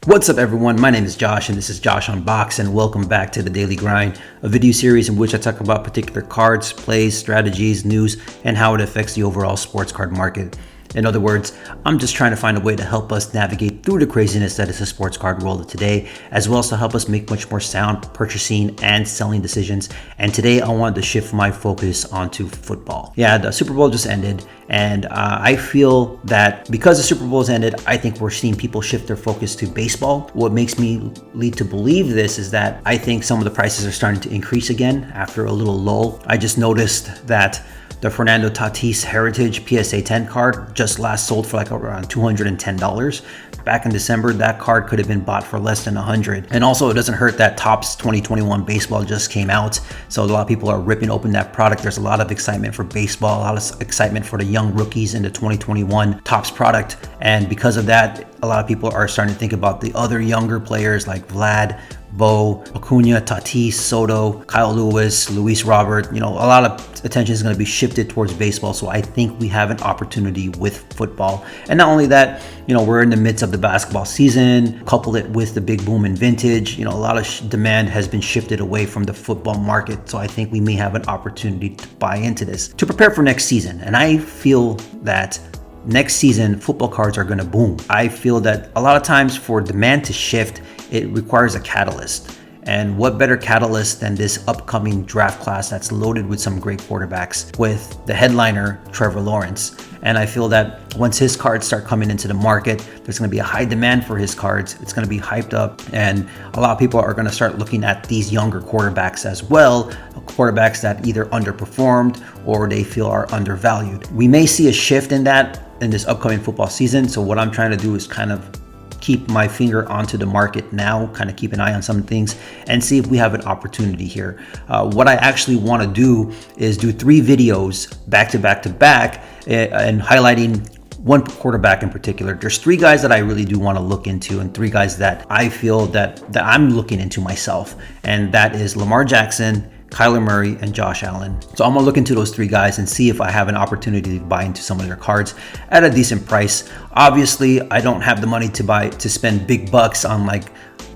What's up everyone, my name is Josh and this is Josh Unbox, and welcome back to the Daily Grind, a video series in which I talk about particular cards, plays, strategies, news, and how it affects the overall sports card market. In other words, I'm just trying to find a way to help us navigate through the craziness that is the sports card world of today, as well as to help us make much more sound purchasing and selling decisions. And today I wanted to shift my focus onto football. Yeah, the Super Bowl just ended, and I feel that because the Super Bowl has ended, I think we're seeing people shift their focus to baseball. What makes me lead to believe this is that I think some of the prices are starting to increase again after a little lull. I just noticed that the Fernando Tatis Heritage PSA 10 card just last sold for like around $210. Back in December, that card could have been bought for less than $100. And also, it doesn't hurt that Topps 2021 baseball just came out, so a lot of people are ripping open that product. There's a lot of excitement for baseball, a lot of excitement for the young rookies in the 2021 Topps product, and because of that, a lot of people are starting to think about the other younger players like Vlad, Bo, Acuna, Tatis, Soto, Kyle Lewis, Luis Robert. A lot of attention is going to be shifted towards baseball. So I think we have an opportunity with football. And not only that, we're in the midst of the basketball season. Couple it with the big boom in vintage. A lot of demand has been shifted away from the football market. So I think we may have an opportunity to buy into this to prepare for next season. And I feel that next season, football cards are going to boom. I feel that a lot of times for demand to shift, it requires a catalyst. And what better catalyst than this upcoming draft class that's loaded with some great quarterbacks, with the headliner, Trevor Lawrence. And I feel that once his cards start coming into the market, there's going to be a high demand for his cards. It's going to be hyped up, and a lot of people are going to start looking at these younger quarterbacks as well, quarterbacks that either underperformed or they feel are undervalued. We may see a shift in that in this upcoming football season. So what I'm trying to do is kind of keep my finger onto the market now, kind of keep an eye on some things and see if we have an opportunity here. What I actually want to do is do 3 videos back to back to back and highlighting one quarterback in particular. There's 3 guys that I really do want to look into, and 3 guys that I feel that I'm looking into myself, and that is Lamar Jackson, Kyler Murray, and Josh Allen. So I'm gonna look into those 3 guys and see if I have an opportunity to buy into some of their cards at a decent price. Obviously, I don't have the money to spend big bucks on like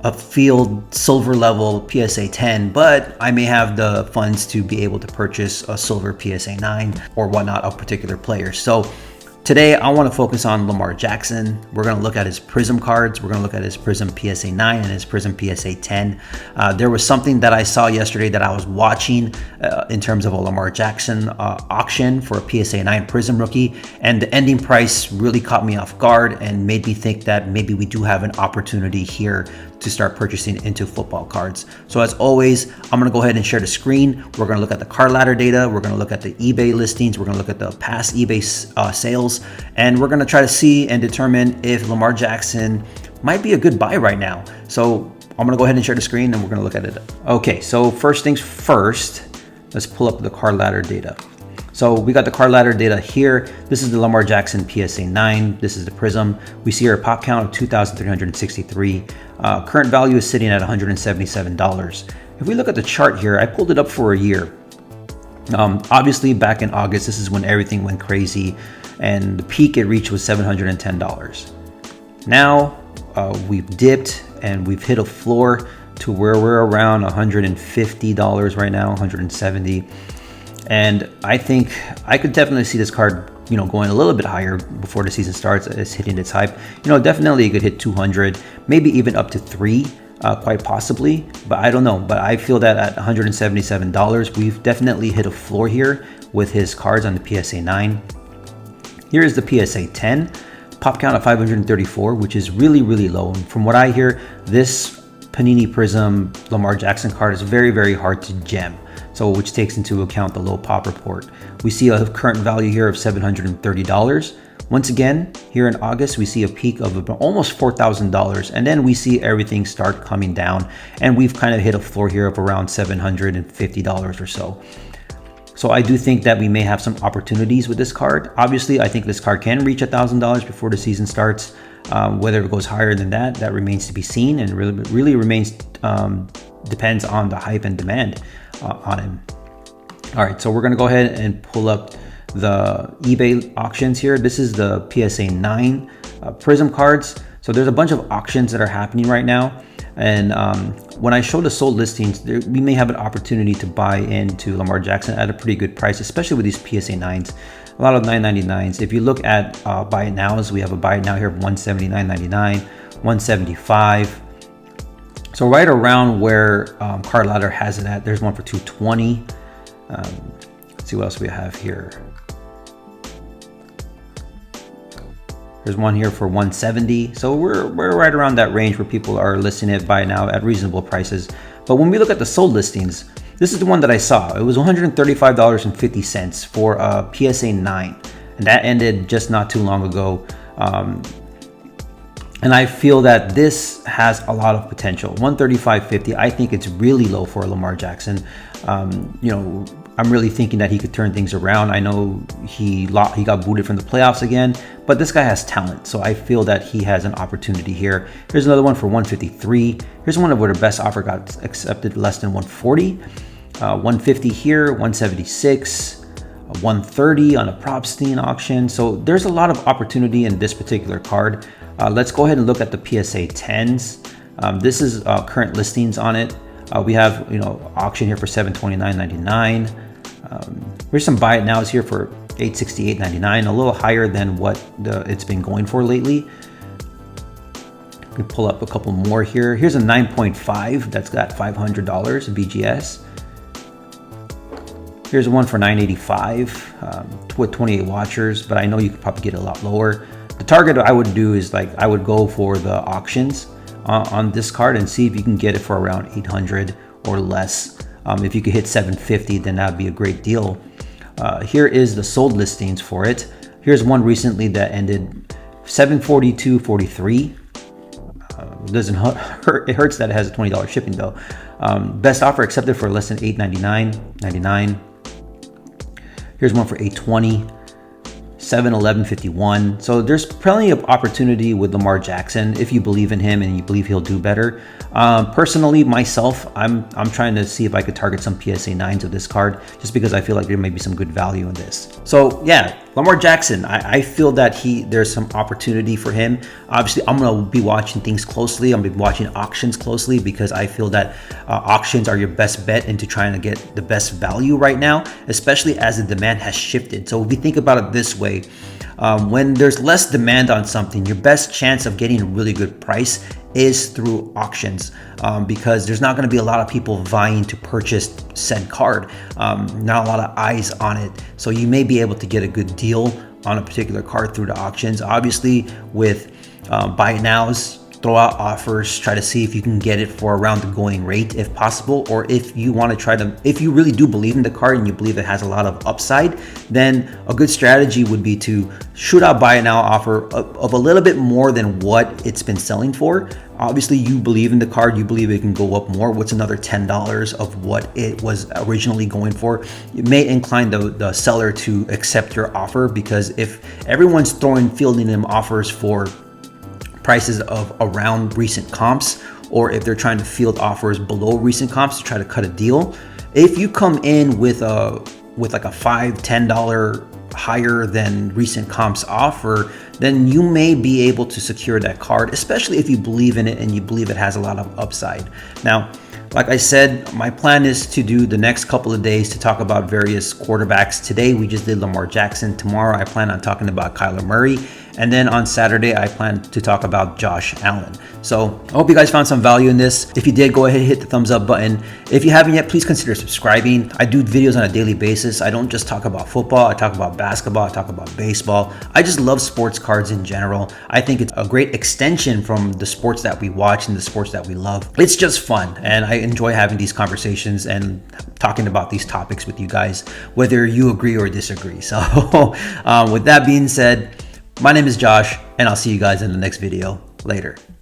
a field silver level PSA 10, but I may have the funds to be able to purchase a silver PSA 9 or whatnot of particular players. So today, I want to focus on Lamar Jackson. We're going to look at his Prizm cards. We're going to look at his Prizm PSA 9 and his Prizm PSA 10. There was something that I saw yesterday that I was watching in terms of a Lamar Jackson auction for a PSA 9 Prizm rookie, and the ending price really caught me off guard and made me think that maybe we do have an opportunity here to start purchasing into football cards. So as always, I'm gonna go ahead and share the screen. We're gonna look at the card ladder data. We're gonna look at the eBay listings. We're gonna look at the past eBay sales. And we're gonna try to see and determine if Lamar Jackson might be a good buy right now. So I'm gonna go ahead and share the screen and we're gonna look at it. Okay, so first things first, let's pull up the card ladder data. So we got the card ladder data here. This is the Lamar Jackson PSA 9. This is the Prizm. We see our pop count of 2,363. Current value is sitting at $177. If we look at the chart here, I pulled it up for a year. Obviously, back in August, this is when everything went crazy, and the peak it reached was $710. Now we've dipped and we've hit a floor to where we're around $150 right now, $170. And I think I could definitely see this card, going a little bit higher before the season starts. It's hitting its hype. Definitely it could hit 200, maybe even up to 3, quite possibly. But I don't know. But I feel that at $177, we've definitely hit a floor here with his cards on the PSA 9. Here is the PSA 10, pop count of 534, which is really, really low. And from what I hear, this Panini Prizm Lamar Jackson card is very, very hard to gem. So which takes into account the low pop report. We see a current value here of $730. Once again, here in August, we see a peak of almost $4,000, and then we see everything start coming down, and we've kind of hit a floor here of around $750 or so. So I do think that we may have some opportunities with this card. Obviously, I think this card can reach $1,000 before the season starts. Whether it goes higher than that remains to be seen, and really remains depends on the hype and demand on him. All right, so we're gonna go ahead and pull up the eBay auctions here. This is the PSA 9 Prizm cards. So So there's a bunch of auctions that are happening right now. And when I show the sold listings, we may have an opportunity to buy into Lamar Jackson at a pretty good price, especially with these PSA 9s. A lot of 999s. If you look at buy it nows, we have a buy it now here of 179.99, 175. So right around where Card Ladder has it at. There's one for 220. Let's see what else we have here. There's one here for 170. So we're right around that range where people are listing it buy now at reasonable prices. But when we look at the sold listings, this is the one that I saw. It was $135.50 for a PSA 9. And that ended just not too long ago. And I feel that this has a lot of potential. $135.50, I think it's really low for Lamar Jackson. You know, I'm really thinking that he could turn things around. I know he got booted from the playoffs again, but this guy has talent. So I feel that he has an opportunity here. Here's another one for 153. Here's one of where the best offer got accepted, less than 140. 150 here, 176, 130 on a Propstein auction. So there's a lot of opportunity in this particular card. Let's go ahead and look at the PSA 10s. This is current listings on it. We have, you know, auction here for $729.99. Here's some buy it nows here for $868.99, a little higher than what it's been going for lately. We can pull up a couple more here. Here's a 9.5 that's got $500 BGS. Here's one for $985 with 28 watchers, but I know you could probably get a lot lower. The target I would do is I would go for the auctions on this card and see if you can get it for around 800 or less. If you could hit 750, then that'd be a great deal. Here is the sold listings for it. Here's one recently that ended $742.43. Doesn't hurt. It hurts that it has a $20 shipping though. Best offer accepted for less than $899.99. Here's one for $820. 711.51. So there's plenty of opportunity with Lamar Jackson if you believe in him and you believe he'll do better. Personally, myself, I'm trying to see if I could target some PSA 9s of this card, just because I feel like there may be some good value in this. So yeah, Lamar Jackson, I feel that there's some opportunity for him. Obviously, I'm gonna be watching things closely. I'm gonna be watching auctions closely because I feel that auctions are your best bet into trying to get the best value right now, especially as the demand has shifted. So if you think about it this way, when there's less demand on something, your best chance of getting a really good price is through auctions, because there's not going to be a lot of people vying to purchase said card. Not a lot of eyes on it. So you may be able to get a good deal on a particular card through the auctions. Obviously with buy it nows, throw out offers, try to see if you can get it for around the going rate if possible, or if you want to if you really do believe in the card and you believe it has a lot of upside, then a good strategy would be to shoot out buy it now offer of a little bit more than what it's been selling for. Obviously you believe in the card, you believe it can go up more. What's another $10 of what it was originally going for? It may incline the seller to accept your offer, because if everyone's fielding them offers for prices of around recent comps, or if they're trying to field offers below recent comps to try to cut a deal, if you come in with like a $5-10 higher than recent comps offer, then you may be able to secure that card, especially if you believe in it and you believe it has a lot of upside. Now, like I said, my plan is to do the next couple of days to talk about various quarterbacks. Today, we just did Lamar Jackson. Tomorrow, I plan on talking about Kyler Murray. And then on Saturday, I plan to talk about Josh Allen. So I hope you guys found some value in this. If you did, go ahead and hit the thumbs up button. If you haven't yet, please consider subscribing. I do videos on a daily basis. I don't just talk about football. I talk about basketball. I talk about baseball. I just love sports cards in general. I think it's a great extension from the sports that we watch and the sports that we love. It's just fun. And I enjoy having these conversations and talking about these topics with you guys, whether you agree or disagree. So with that being said, my name is Josh, and I'll see you guys in the next video. Later.